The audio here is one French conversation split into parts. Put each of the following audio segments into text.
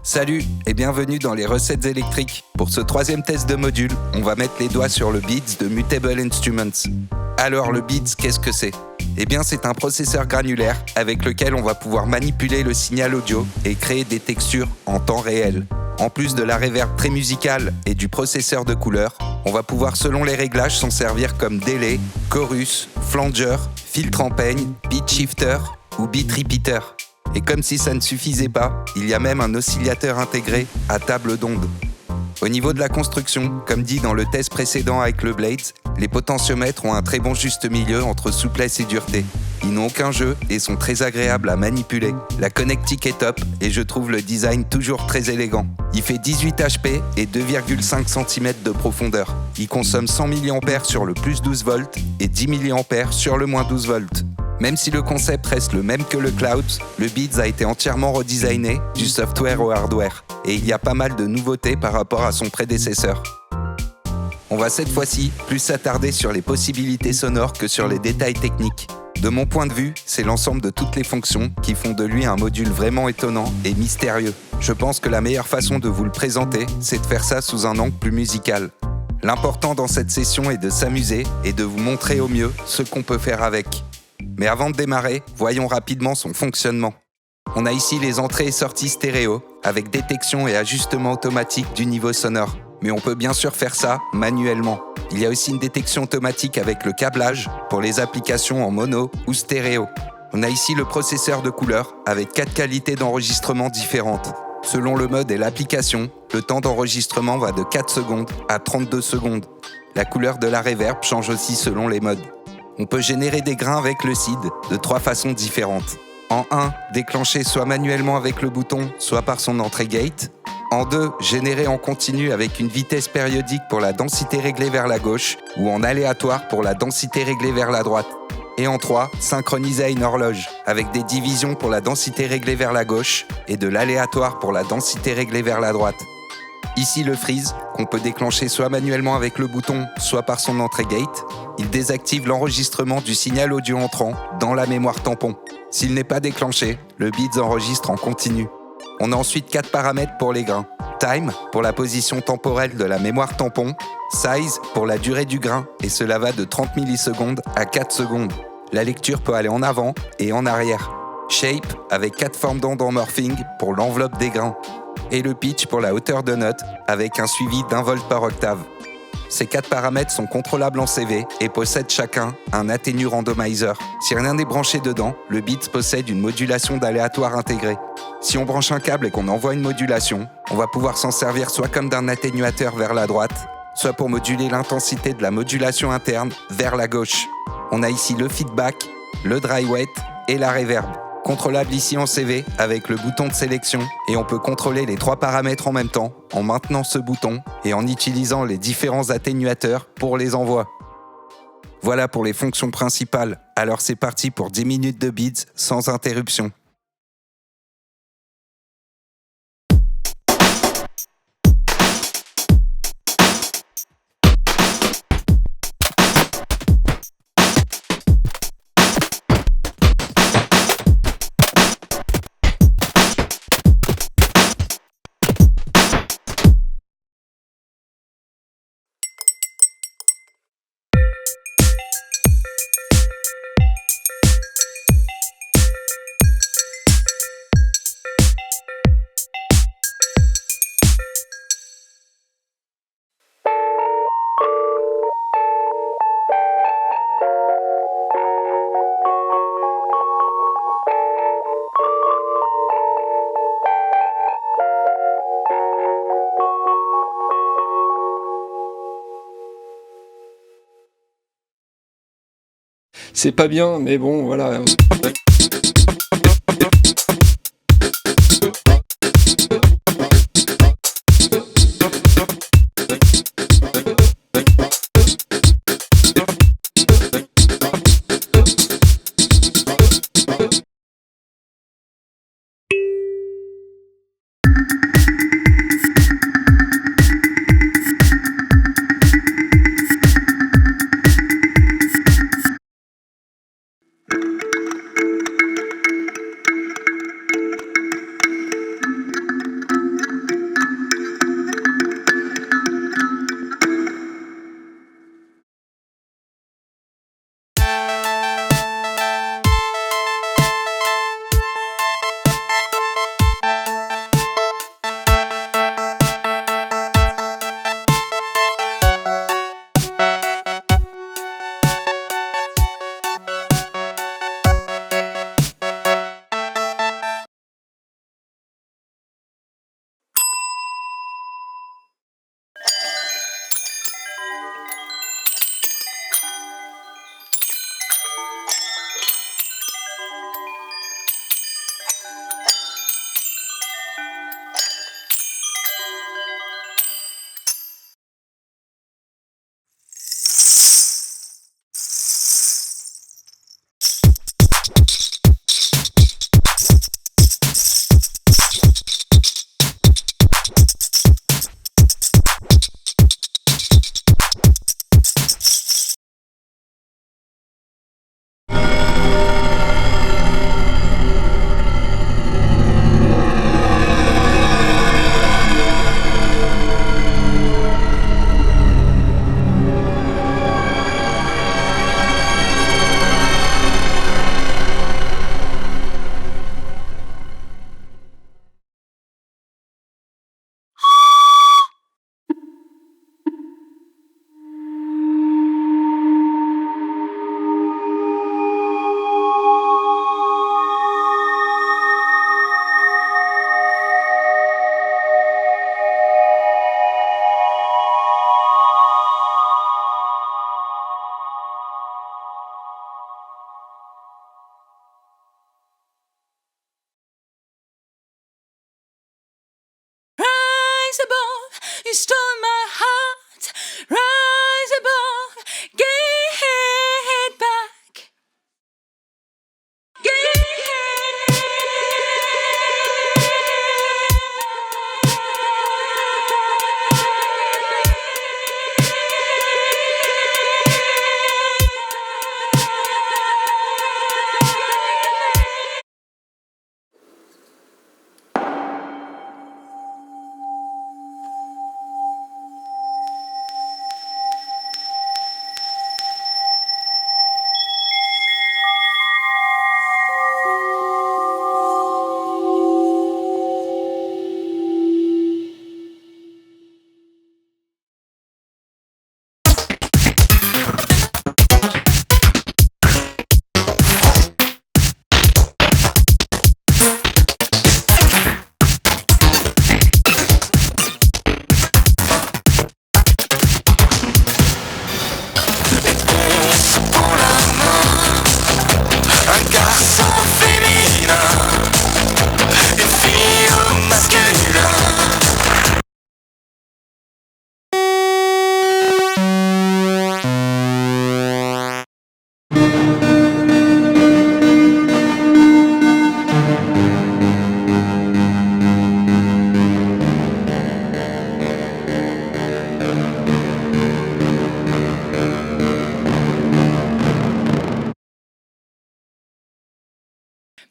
Salut et bienvenue dans les recettes électriques. Pour ce 3e test de module, on va mettre les doigts sur le Beats de Mutable Instruments. Alors le Beats, qu'est-ce que c'est ? Eh bien c'est un processeur granulaire avec lequel on va pouvoir manipuler le signal audio et créer des textures en temps réel. En plus de la reverb très musicale et du processeur de couleurs, on va pouvoir selon les réglages s'en servir comme delay, chorus, flanger, filtre en peigne, beat shifter ou beat repeater. Et comme si ça ne suffisait pas, il y a même un oscillateur intégré à table d'onde. Au niveau de la construction, comme dit dans le test précédent avec le Blades, les potentiomètres ont un très bon juste milieu entre souplesse et dureté. Ils n'ont aucun jeu et sont très agréables à manipuler. La connectique est top et je trouve le design toujours très élégant. Il fait 18 HP et 2,5 cm de profondeur. Il consomme 100 mAh sur le plus 12 volts et 10 mAh sur le moins 12 volts. Même si le concept reste le même que le Cloud, le Beats a été entièrement redesigné, du software au hardware, et il y a pas mal de nouveautés par rapport à son prédécesseur. On va cette fois-ci plus s'attarder sur les possibilités sonores que sur les détails techniques. De mon point de vue, c'est l'ensemble de toutes les fonctions qui font de lui un module vraiment étonnant et mystérieux. Je pense que la meilleure façon de vous le présenter, c'est de faire ça sous un angle plus musical. L'important dans cette session est de s'amuser et de vous montrer au mieux ce qu'on peut faire avec. Mais avant de démarrer, voyons rapidement son fonctionnement. On a ici les entrées et sorties stéréo, avec détection et ajustement automatique du niveau sonore. Mais on peut bien sûr faire ça manuellement. Il y a aussi une détection automatique avec le câblage pour les applications en mono ou stéréo. On a ici le processeur de couleurs avec 4 qualités d'enregistrement différentes. Selon le mode et l'application, le temps d'enregistrement va de 4 secondes à 32 secondes. La couleur de la reverb change aussi selon les modes. On peut générer des grains avec le SID de 3 façons différentes. En 1, déclencher soit manuellement avec le bouton, soit par son entrée gate. En 2, générer en continu avec une vitesse périodique pour la densité réglée vers la gauche ou en aléatoire pour la densité réglée vers la droite. Et en 3, synchroniser à une horloge avec des divisions pour la densité réglée vers la gauche et de l'aléatoire pour la densité réglée vers la droite. Ici le freeze, qu'on peut déclencher soit manuellement avec le bouton, soit par son entrée gate. Il désactive l'enregistrement du signal audio entrant dans la mémoire tampon. S'il n'est pas déclenché, le Beats enregistre en continu. On a ensuite 4 paramètres pour les grains. Time, pour la position temporelle de la mémoire tampon. Size, pour la durée du grain, et cela va de 30 millisecondes à 4 secondes. La lecture peut aller en avant et en arrière. Shape, avec 4 formes d'onde en morphing pour l'enveloppe des grains. Et le pitch pour la hauteur de note, avec un suivi d'1 volt par octave. Ces 4 paramètres sont contrôlables en CV et possèdent chacun un atténu randomizer. Si rien n'est branché dedans, le Beats possède une modulation d'aléatoire intégrée. Si on branche un câble et qu'on envoie une modulation, on va pouvoir s'en servir soit comme d'un atténuateur vers la droite, soit pour moduler l'intensité de la modulation interne vers la gauche. On a ici le feedback, le dry wet et la reverb. Contrôlable ici en CV avec le bouton de sélection et on peut contrôler les 3 paramètres en même temps en maintenant ce bouton et en utilisant les différents atténuateurs pour les envois. Voilà pour les fonctions principales, alors c'est parti pour 10 minutes de Beats sans interruption. C'est pas bien, mais bon, voilà. above, you stole my heart. Rise above, get back.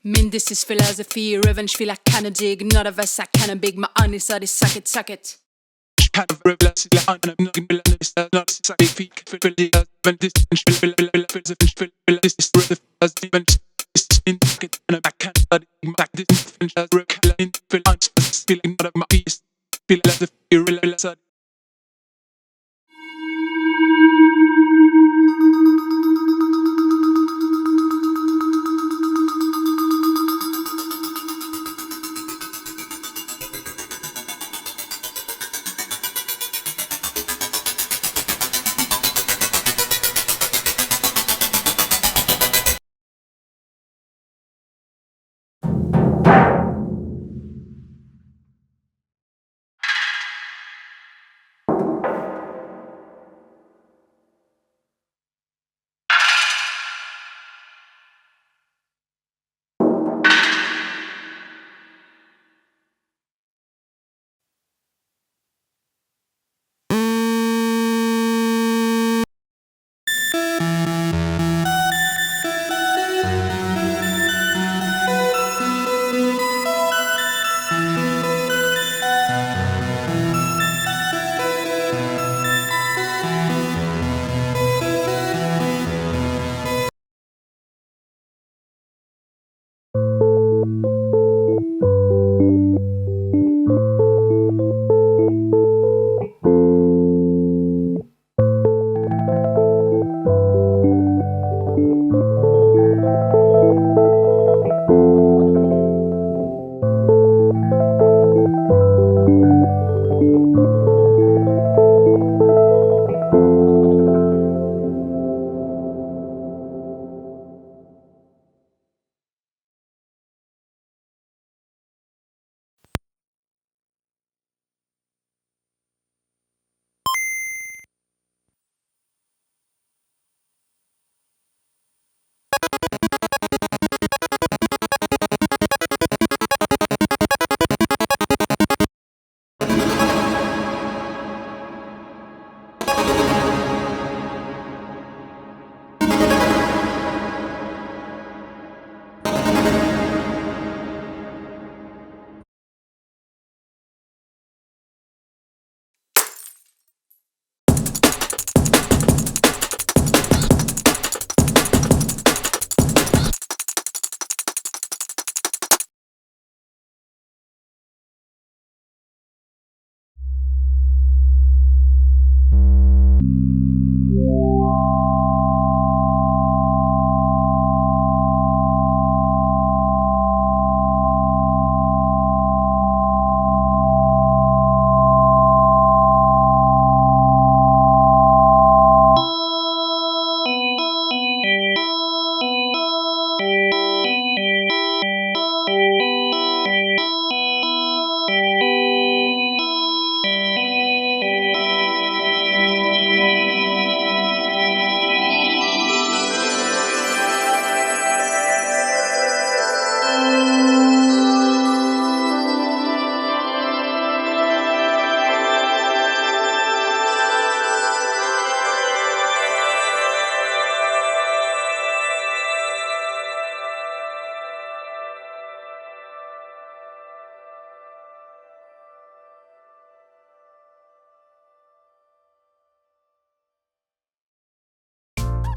Mean this is philosophy, revenge feel I kinda dig. Not a verse I kinda big, my honest are suck it, suck it.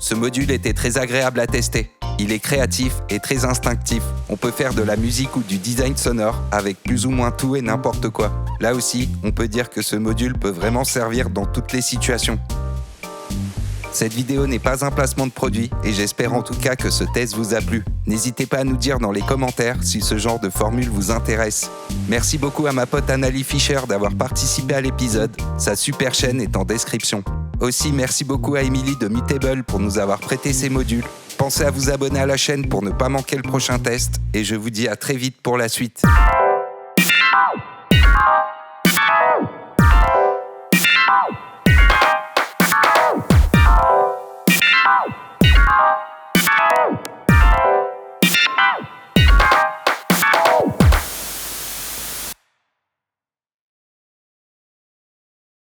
Ce module était très agréable à tester. Il est créatif et très instinctif. On peut faire de la musique ou du design sonore avec plus ou moins tout et n'importe quoi. Là aussi, on peut dire que ce module peut vraiment servir dans toutes les situations. Cette vidéo n'est pas un placement de produit et j'espère en tout cas que ce test vous a plu. N'hésitez pas à nous dire dans les commentaires si ce genre de formule vous intéresse. Merci beaucoup à ma pote Annalie Fischer d'avoir participé à l'épisode. Sa super chaîne est en description. Aussi, merci beaucoup à Emily de Mutable pour nous avoir prêté ses modules. Pensez à vous abonner à la chaîne pour ne pas manquer le prochain test et je vous dis à très vite pour la suite.